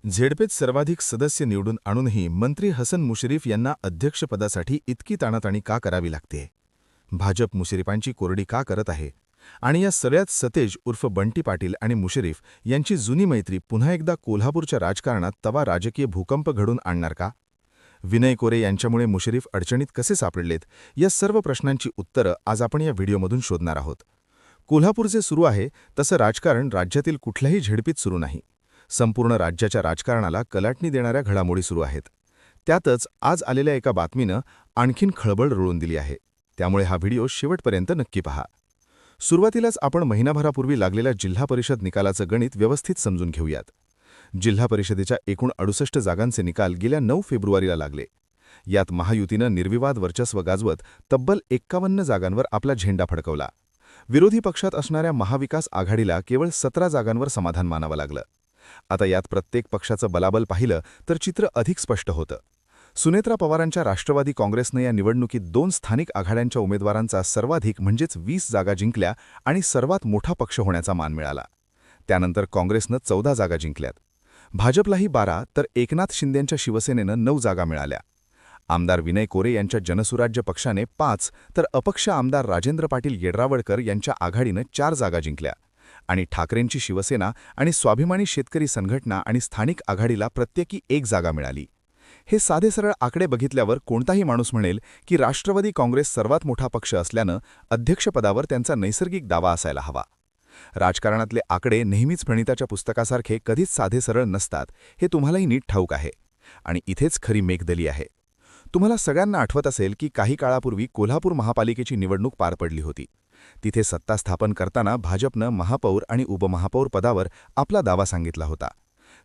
झेडपेत सर्वाधिक सदस्य निवडून आणूनही मंत्री हसन मुश्रीफ यांना अध्यक्षपदासाठी इतकी ताणाताणी का करावी लागते? भाजप मुश्रीफांची कोरडी का करत आहे? आणि या सगळ्यात सतेज उर्फ बंटी पाटील आणि मुश्रीफ यांची जुनी मैत्री पुन्हा एकदा कोल्हापूरच्या राजकारणात तवा राजकीय भूकंप घडून आणणार का? विनय कोरे यांच्यामुळे मुश्रीफ अडचणीत कसे सापडलेत, या सर्व प्रश्नांची उत्तरं आज आपण या व्हिडिओमधून शोधणार आहोत. कोल्हापूरचे सुरू आहे तसं राजकारण राज्यातील कुठल्याही झेडपीत सुरू नाही. संपूर्ण राज्याच्या राजकारणाला कलाटणी देणाऱ्या घडामोडी सुरू आहेत. त्यातच आज आलेल्या एका बातमीनं आणखीन खळबळ रुळून दिली आहे. त्यामुळे हा व्हिडिओ शेवटपर्यंत नक्की पहा. सुरुवातीलाच आपण महिनाभरापूर्वी लागलेल्या जिल्हा परिषद निकालाचं गणित व्यवस्थित समजून घेऊयात. जिल्हा परिषदेच्या एकूण 68 जागांचे निकाल गेल्या 9 फेब्रुवारीला लागले. यात महायुतीनं निर्विवाद वर्चस्व गाजवत तब्बल 51 जागांवर आपला झेंडा फडकवला. विरोधी पक्षात असणाऱ्या महाविकास आघाडीला केवळ 17 जागांवर समाधान मानावं लागलं. आता यात प्रत्येक पक्षाचं बलाबल पाहिलं तर चित्र अधिक स्पष्ट होतं. सुनेत्रा पवारांच्या राष्ट्रवादी काँग्रेसनं या निवडणुकीत 2 स्थानिक आघाड्यांच्या उमेदवारांचा सर्वाधिक म्हणजेच 20 जागा जिंकल्या आणि सर्वात मोठा पक्ष होण्याचा मान मिळाला. त्यानंतर काँग्रेसनं 14 जागा जिंकल्यात. भाजपलाही 12 तर एकनाथ शिंदेंच्या शिवसेनेनं 9 जागा मिळाल्या. आमदार विनय कोरे यांच्या जनसुराज्य पक्षाने 5 तर अपक्ष आमदार राजेंद्र पाटील येड्रावडकर यांच्या आघाडीनं 4 जागा जिंकल्या आणि ठाकरेंची शिवसेना आणि स्वाभिमानी शेतकरी संघटना आणि स्थानिक आघाडीला प्रत्येकी 1 जागा मिळाली. हे साधे सरळ आकडे बघितल्यावर कोणताही माणूस म्हणेल की राष्ट्रवादी काँग्रेस सर्वात मोठा पक्ष असल्यानं अध्यक्षपदावर त्यांचा नैसर्गिक दावा असायला हवा. राजकारणातले आकडे नेहमीच प्रणिताच्या पुस्तकासारखे कधीच साधे सरळ नसतात, हे तुम्हालाही नीट ठाऊक आहे. आणि इथेच खरी मेघदली आहे. तुम्हाला सगळ्यांना आठवत असेल की काही काळापूर्वी कोल्हापूर महापालिकेची निवडणूक पार पडली होती. तिथे सत्ता स्थापन करताना भाजपनं महापौर आणि उपमहापौर पदावर आपला दावा सांगितला होता.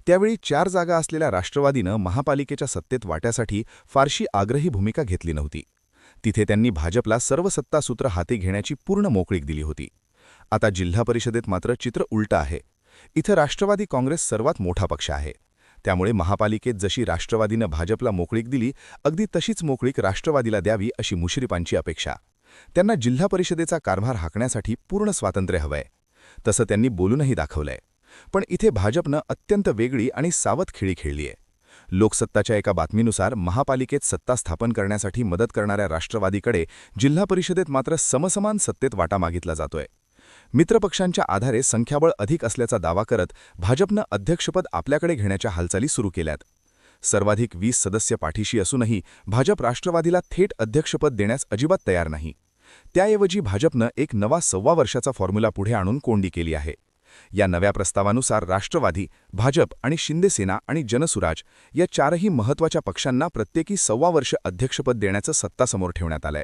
त्यावेळी 4 जागा असलेल्या राष्ट्रवादीनं महापालिकेच्या सत्तेत वाट्यासाठी फारशी आग्रही भूमिका घेतली नव्हती. तिथे त्यांनी भाजपला सर्व सत्तासूत्र हाती घेण्याची पूर्ण मोकळीक दिली होती. आता जिल्हा परिषदेत मात्र चित्र उलटं आहे. इथं राष्ट्रवादी काँग्रेस सर्वात मोठा पक्ष आहे. त्यामुळे महापालिकेत जशी राष्ट्रवादीनं भाजपला मोकळीक दिली, अगदी तशीच मोकळीक राष्ट्रवादीला द्यावी अशी मुश्रीफांची अपेक्षा. त्यांना जिल्हा परिषदेचा कारभार हाकण्यासाठी पूर्ण स्वातंत्र्य हवंय. तसं त्यांनी बोलूनही दाखवलंय. पण इथे भाजपनं अत्यंत वेगळी आणि सावध खेळी खेळलीय. लोकसत्ताच्या एका बातमीनुसार महापालिकेत सत्ता स्थापन करण्यासाठी मदत करणाऱ्या राष्ट्रवादीकडे जिल्हा परिषदेत मात्र समसमान सत्तेत वाटा मागितला जातोय. मित्रपक्षांच्या आधारे संख्याबळ अधिक असल्याचा दावा करत भाजपनं अध्यक्षपद आपल्याकडे घेण्याच्या हालचाली सुरू केल्यात. सर्वाधिक 20 सदस्य पाठीशी असूनही भाजप राष्ट्रवादीला थेट अध्यक्षपद देण्यास अजिबात तयार नाही. त्याऐवजी भाजपनं एक नवा 1.25 वर्षाचा फॉर्म्युला पुढे आणून कोंडी केली आहे. या नव्या प्रस्तावानुसार राष्ट्रवादी, भाजप आणि शिंदेसेना आणि जनसुराज या 4ही महत्त्वाच्या पक्षांना प्रत्येकी 1.25 वर्ष अध्यक्षपद देण्याचं सत्तासमोर ठेवण्यात आलंय.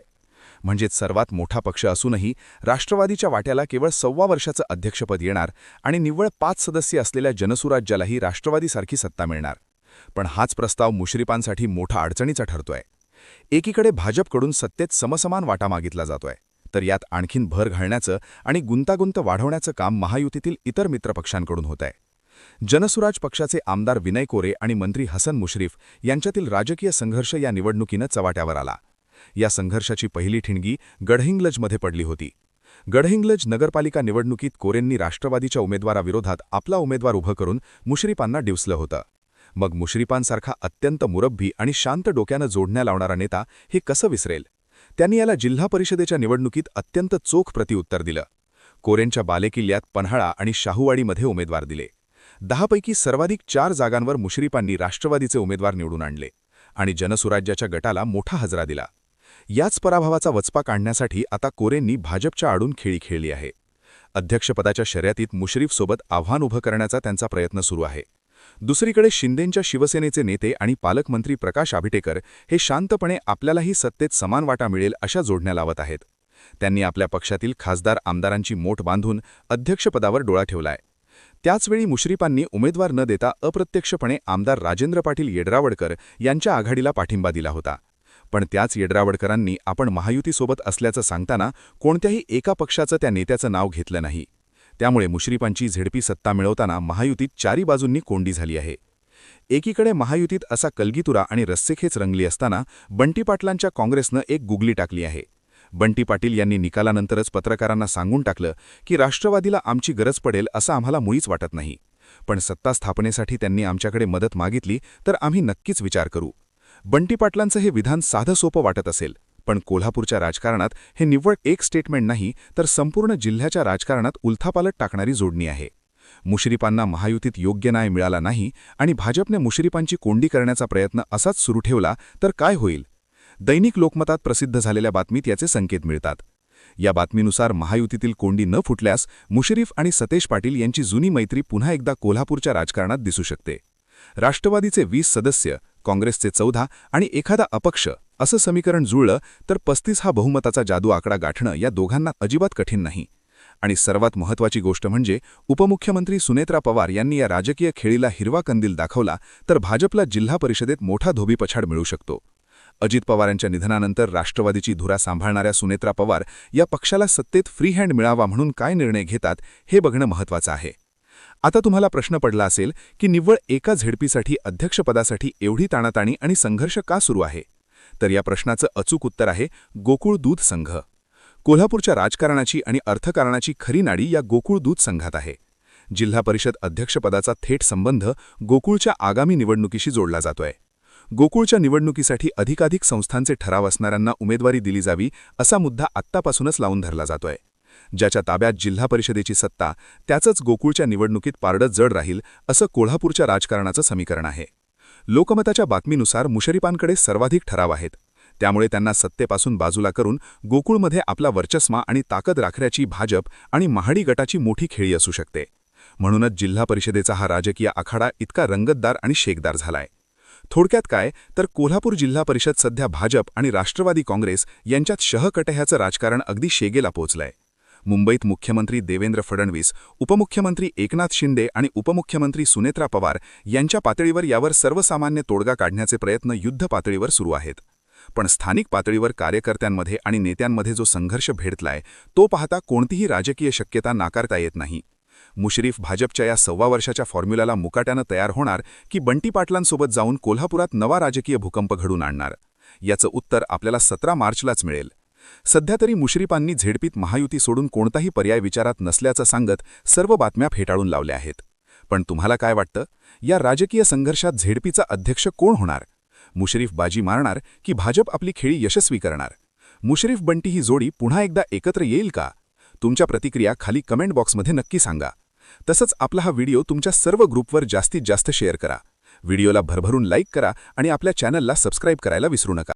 म्हणजेच सर्वात मोठा पक्ष असूनही राष्ट्रवादीच्या वाट्याला केवळ 1.25 वर्षाचं अध्यक्षपद येणार आणि निव्वळ 5 सदस्य असलेल्या जनसुराज्यालाही राष्ट्रवादीसारखी सत्ता मिळणार. पण हाच प्रस्ताव मुश्रीफांसाठी मोठा अडचणीचा ठरतोय. एकीकडे भाजपकडून सत्तेत समसमान वाटा मागितला जातोय, तर यात आणखीन भर घालण्याचं आणि गुंतागुंत वाढवण्याचं काम महायुतीतील इतर मित्रपक्षांकडून होत आहे. जनसुराज पक्षाचे आमदार विनय कोरे आणि मंत्री हसन मुश्रीफ यांच्यातील राजकीय संघर्ष या निवडणुकीनं चव्हाट्यावर आला. या संघर्षाची पहिली ठिणगी गडहिंग्लजमध्ये पडली होती. गडहिंग्लज नगरपालिका निवडणुकीत कोरेंनी राष्ट्रवादीच्या उमेदवाराविरोधात आपला उमेदवार उभं करून मुश्रीफांना डिवसलं होतं. मग मुश्रीफांसारखा अत्यंत मुरब्बी आणि शांत डोक्यानं जोडण्या लावणारा नेता हे कसं विसरेल? त्यांनी याला जिल्हा परिषदेच्या निवडणुकीत अत्यंत चोख प्रतिउत्तर दिलं. कोरेंच्या बालेकिल्ल्यात पन्हाळा आणि शाहूवाडीमध्ये उमेदवार दिले. 10 पैकी सर्वाधिक 4 जागांवर मुश्रीफांनी राष्ट्रवादीचे उमेदवार निवडून आणले आणि जनसुराज्याच्या गटाला मोठा हजरा दिला. याच पराभवाचा वचपा काढण्यासाठी आता कोरेंनी भाजपच्या आडून खेळी खेळली आहे. अध्यक्षपदाच्या शर्यतीत मुश्रीफसोबत आव्हान उभं करण्याचा त्यांचा प्रयत्न सुरू आहे. दुसरीकडे शिंदेंच्या शिवसेनेचे नेते आणि पालकमंत्री प्रकाश आंबेडकर हे शांतपणे आपल्यालाही सत्तेत समान वाटा मिळेल अशा जोडण्या लावत आहेत. त्यांनी आपल्या पक्षातील खासदार आमदारांची मोठ बांधून अध्यक्षपदावर डोळा ठेवलाय. त्याचवेळी मुश्रीफांनी उमेदवार न देता अप्रत्यक्षपणे आमदार राजेंद्र पाटील येड्रावडकर यांच्या आघाडीला पाठिंबा दिला होता. पण त्याच येड्रावडकरांनी आपण महायुतीसोबत असल्याचं सांगताना कोणत्याही एका पक्षाचं त्या नेत्याचं नाव घेतलं नाही. त्यामुळे मुश्रीफांची झेडपी सत्ता मिळवताना महायुतीत 4ही बाजूंनी कोंडी झाली आहे. एकीकडे महायुतीत असा कलगीतुरा आणि रस्सेखेच रंगली असताना बंटी पाटलांच्या काँग्रेसनं एक गुगली टाकली आहे. बंटी पाटील यांनी निकालानंतरच पत्रकारांना सांगून टाकलं की राष्ट्रवादीला आमची गरज पडेल असं आम्हाला मुळीच वाटत नाही. पण सत्ता स्थापनेसाठी त्यांनी आमच्याकडे मदत मागितली तर आम्ही नक्कीच विचार करू. बंटी पाटलांचं हे विधान साधं सोपं वाटत असेल, पण कोल्हापूरच्या राजकारणात हे निव्वळ एक स्टेटमेंट नाही तर संपूर्ण जिल्ह्याच्या राजकारणात उलथापालट टाकणारी जोडणी आहे. मुश्रीफांना महायुतीत योग्य न्याय मिळाला नाही आणि भाजपने मुश्रीफांची कोंडी करण्याचा प्रयत्न असाच सुरू ठेवला तर काय होईल? दैनिक लोकमतात प्रसिद्ध झालेल्या बातमीत याचे संकेत मिळतात. या बातमीनुसार महायुतीतील कोंडी न फुटल्यास मुश्रीफ आणि सतेज पाटील यांची जुनी मैत्री पुन्हा एकदा कोल्हापूरच्या राजकारणात दिसू शकते. राष्ट्रवादीचे 20 सदस्य, काँग्रेसचे 14 आणि एखादा अपक्ष असं समीकरण जुळलं तर 35 हा बहुमताचा जादू आकडा गाठणं या दोघांना अजिबात कठीण नाही. आणि सर्वात महत्त्वाची गोष्ट म्हणजे उपमुख्यमंत्री सुनेत्रा पवार यांनी या राजकीय खेळीला हिरवा कंदील दाखवला तर भाजपला जिल्हा परिषदेत मोठा धोबीपछाड मिळू शकतो. अजित पवारांच्या निधनानंतर राष्ट्रवादीची धुरा सांभाळणाऱ्या सुनेत्रा पवार या पक्षाला सत्तेत फ्री हँड मिळावा म्हणून काय निर्णय घेतात हे बघणं महत्त्वाचं आहे. आता तुम्हाला प्रश्न पडला असेल की निव्वळ एका झेडपीसाठी अध्यक्षपदासाठी एवढी ताणाताणी आणि संघर्ष का सुरू आहे? तर या प्रश्नाचं अचूक उत्तर आहे गोकुळ दूध संघ. कोल्हापूरच्या राजकारणाची आणि अर्थकारणाची खरी नाडी या गोकुळ दूध संघात आहे. जिल्हा परिषद अध्यक्षपदाचा थेट संबंध गोकुळच्या आगामी निवडणुकीशी जोडला जातोय. गोकुळच्या निवडणुकीसाठी अधिकाधिक संस्थांचे ठराव असणाऱ्यांना उमेदवारी दिली जावी असा मुद्दा आत्तापासूनच लावून धरला जातोय. ज्याच्या ताब्यात जिल्हा परिषदेची सत्ता त्याचंच गोकुळच्या निवडणुकीत पारडं जड राहील असं कोल्हापूरच्या राजकारणाचं समीकरण आहे. लोकमताच्या बातमीनुसार मुश्रीफांकडे सर्वाधिक ठराव आहेत. त्यामुळे त्यांना सत्तेपासून बाजूला करून गोकुळमध्ये आपला वर्चस्व आणि ताकद राखण्याची भाजप आणि महाडी गटाची मोठी खेळी असू शकते. म्हणूनच जिल्हा परिषदेचा हा राजकीय आखाडा इतका रंगतदार आणि शेकदार झालाय. थोडक्यात काय तर कोल्हापूर जिल्हा परिषद सध्या भाजप आणि राष्ट्रवादी काँग्रेस यांच्यात शहकटह्याचं राजकारण अगदी शेगेला पोचलंय. मुंबईत मुख्यमंत्री देवेंद्र फडणवीस, उपमुख्यमंत्री एकनाथ शिंदे आणि उपमुख्यमंत्री सुनेत्रा पवार यांच्या पातळीवर यावर सर्वसामान्य तोडगा काढण्याचे प्रयत्न युद्ध पातळीवर सुरू आहेत. पण स्थानिक पातळीवर कार्यकर्त्यांमध्ये आणि नेत्यांमध्ये जो संघर्ष भेडतलाय तो पाहता कोणतीही राजकीय शक्यता नाकारता येत नाही. मुश्रीफ भाजपच्या या 1.25 वर्षाच्या फॉर्म्युल्याला मुकाट्यानं तयार होणार की बंटी पाटलांसोबत जाऊन कोल्हापुरात नवा राजकीय भूकंप घडून आणणार? याचं उत्तर आपल्याला 17 मार्चलाच मिळेल. सध्या तरी मुश्रीफांनी झेडपीत महायुती सोडून कोणताही पर्याय विचारात नसल्याचं सांगत सर्व बातम्या फेटाळून लावल्या आहेत. पण तुम्हाला काय वाटतं, या राजकीय संघर्षात झेडपीचा अध्यक्ष कोण होणार? मुश्रीफ बाजी मारणार की भाजप आपली खेळी यशस्वी करणार? मुश्रीफ बंटी ही जोडी पुन्हा एकदा एकत्र येईल का? तुमच्या प्रतिक्रिया खाली कमेंट बॉक्समध्ये नक्की सांगा. तसंच आपला हा व्हिडिओ तुमच्या सर्व ग्रुपवर जास्तीत जास्त शेअर करा. व्हिडिओला भरभरून लाईक करा आणि आपल्या चॅनलला सबस्क्राईब करायला विसरू नका.